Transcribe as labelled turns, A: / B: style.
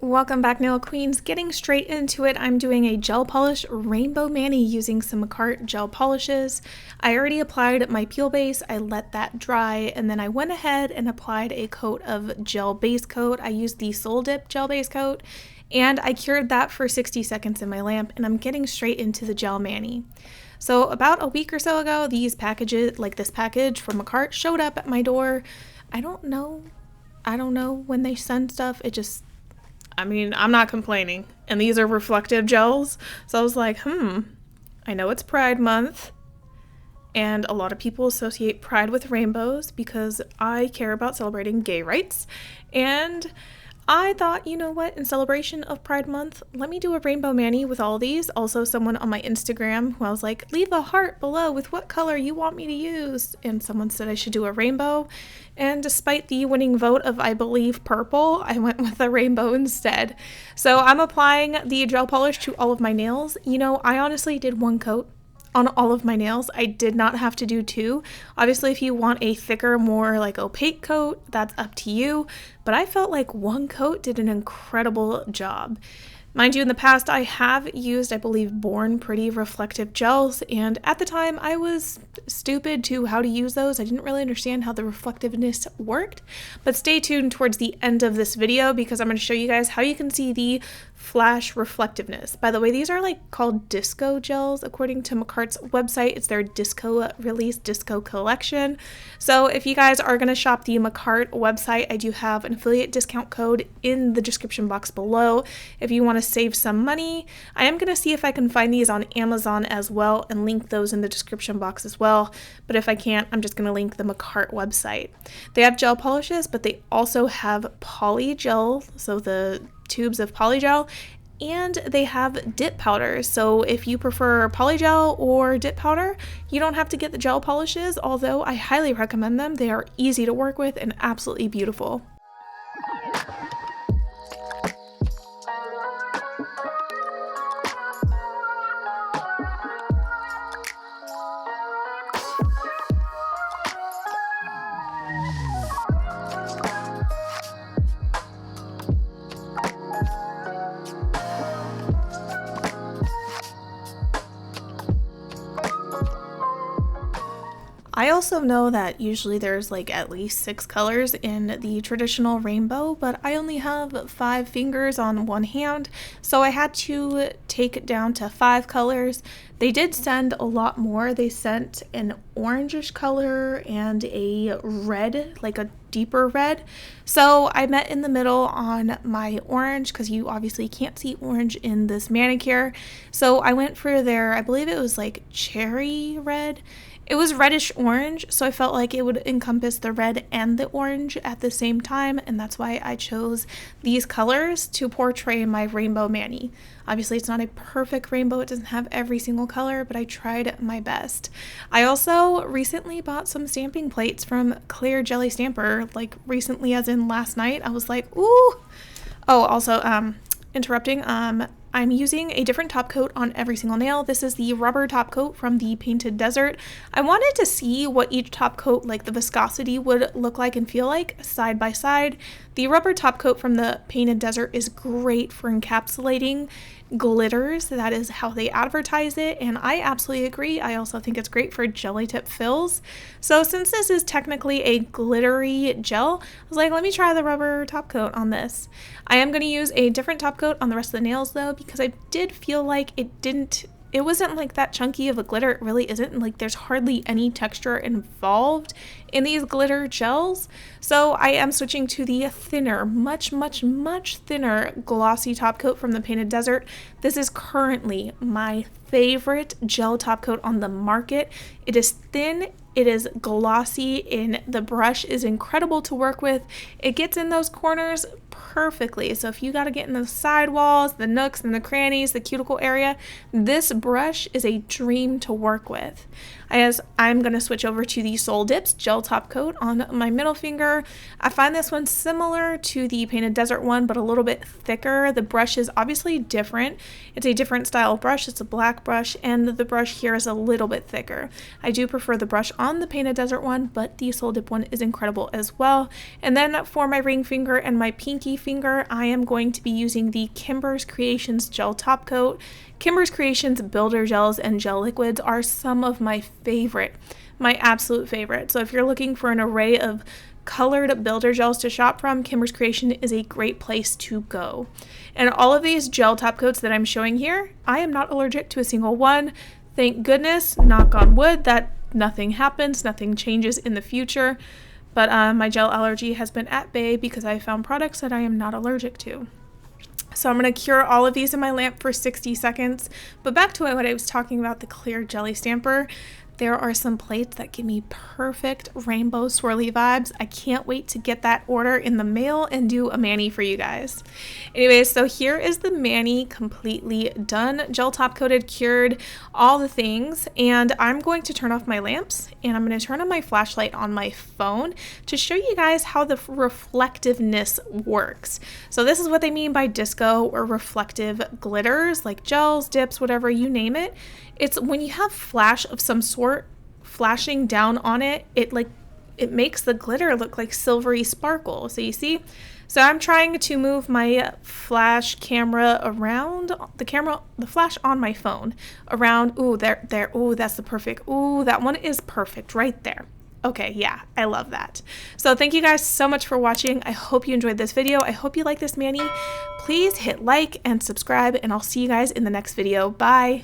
A: Welcome back, nail queens. Getting straight into it, I'm doing a gel polish rainbow mani using some Makartt gel polishes. I already applied my peel base, I let that dry, and then I went ahead and applied a coat of gel base coat. I used the Soul Dip gel base coat, and I cured that for 60 seconds in my lamp, and I'm getting straight into the gel mani. So about a week or so ago, these packages, like this package from Makartt, showed up at my door. I don't know when they send stuff. I'm not complaining. And these are reflective gels. So I was like, I know it's Pride Month. And a lot of people associate Pride with rainbows because I care about celebrating gay rights. And I thought, you know what, in celebration of Pride Month, let me do a rainbow mani with all these. Also, someone on my Instagram who I was like, leave a heart below with what color you want me to use. And someone said I should do a rainbow. And despite the winning vote of, I believe, purple, I went with a rainbow instead. So I'm applying the gel polish to all of my nails. You know, I honestly did one coat on all of my nails. I did not have to do two. Obviously, if you want a thicker, more like opaque coat, that's up to you. But I felt like one coat did an incredible job. Mind you, in the past, I have used, I believe, Born Pretty reflective gels, and at the time, I was stupid to how to use those. I didn't really understand how the reflectiveness worked, but stay tuned towards the end of this video because I'm going to show you guys how you can see the flash reflectiveness. By the way, these are called disco gels according to Makartt's website. It's their disco release, disco collection. So if you guys are going to shop the Makartt website, I do have an affiliate discount code in the description box below if you want to save some money. I am going to see if I can find these on Amazon as well and link those in the description box as well. But if I can't, I'm just going to link the Makartt website. They have gel polishes, but they also have poly gel, so the tubes of polygel, and they have dip powders. So if you prefer polygel or dip powder, you don't have to get the gel polishes, although I highly recommend them. They are easy to work with and absolutely beautiful. I also know that usually there's at least 6 colors in the traditional rainbow, but I only have 5 fingers on one hand, so I had to take it down to 5 colors. They did send a lot more. They sent an orangish color and a red, like a deeper red. So I met in the middle on my orange because you obviously can't see orange in this manicure. So I went for their, I believe it was cherry red. It was reddish orange, so I felt like it would encompass the red and the orange at the same time, and that's why I chose these colors to portray my rainbow mani. Obviously, it's not a perfect rainbow. It doesn't have every single color, but I tried my best. I also recently bought some stamping plates from Clear Jelly Stamper, recently as in last night. I was like, ooh! Oh, also, interrupting, I'm using a different top coat on every single nail. This is the rubber top coat from the Painted Desert. I wanted to see what each top coat, the viscosity, would look like and feel like side by side. The rubber top coat from the Painted Desert is great for encapsulating glitters. That is how they advertise it, and I absolutely agree. I also think it's great for jelly tip fills. So since this is technically a glittery gel, I was like, let me try the rubber top coat on this. I am going to use a different top coat on the rest of the nails though, because I did feel like it wasn't that chunky of a glitter. It really isn't. There's hardly any texture involved in these glitter gels. So I am switching to the thinner, much thinner glossy top coat from the Painted Desert. This is currently my favorite gel top coat on the market. It is thin, it is glossy, and the brush is incredible to work with. It gets in those corners perfectly. So if you got to get in the sidewalls, the nooks and the crannies, the cuticle area, this brush is a dream to work with. I'm going to switch over to the Soul Dips gel top coat on my middle finger. I find this one similar to the Painted Desert one, but a little bit thicker. The brush is obviously different. It's a different style brush. It's a black black brush, and the brush here is a little bit thicker. I do prefer the brush on the Painted Desert one, but the Soul Dip one is incredible as well. And then for my ring finger and my pinky finger, I am going to be using the Kimberz Kreations Gel Top Coat. Kimberz Kreations builder gels and gel liquids are some of my favorite, my absolute favorite. So if you're looking for an array of colored builder gels to shop from, Kimberz Kreation is a great place to go. And all of these gel top coats that I'm showing here, I am not allergic to a single one. Thank goodness, knock on wood, that nothing happens, nothing changes in the future. But my gel allergy has been at bay because I found products that I am not allergic to. So I'm going to cure all of these in my lamp for 60 seconds. But back to what I was talking about, the clear jelly stamper. There are some plates that give me perfect rainbow swirly vibes. I can't wait to get that order in the mail and do a mani for you guys. Anyways, so here is the mani completely done, gel top coated, cured, all the things. And I'm going to turn off my lamps and I'm going to turn on my flashlight on my phone to show you guys how the reflectiveness works. So this is what they mean by disco or reflective glitters, like gels, dips, whatever, you name it. It's when you have flash of some sort flashing down on it, it makes the glitter look like silvery sparkle. So you see? So I'm trying to move my flash camera around the flash on my phone around. Ooh, there. Ooh, that's the perfect. Ooh, that one is perfect right there. Okay, yeah, I love that. So thank you guys so much for watching. I hope you enjoyed this video. I hope you like this mani. Please hit like and subscribe, and I'll see you guys in the next video. Bye.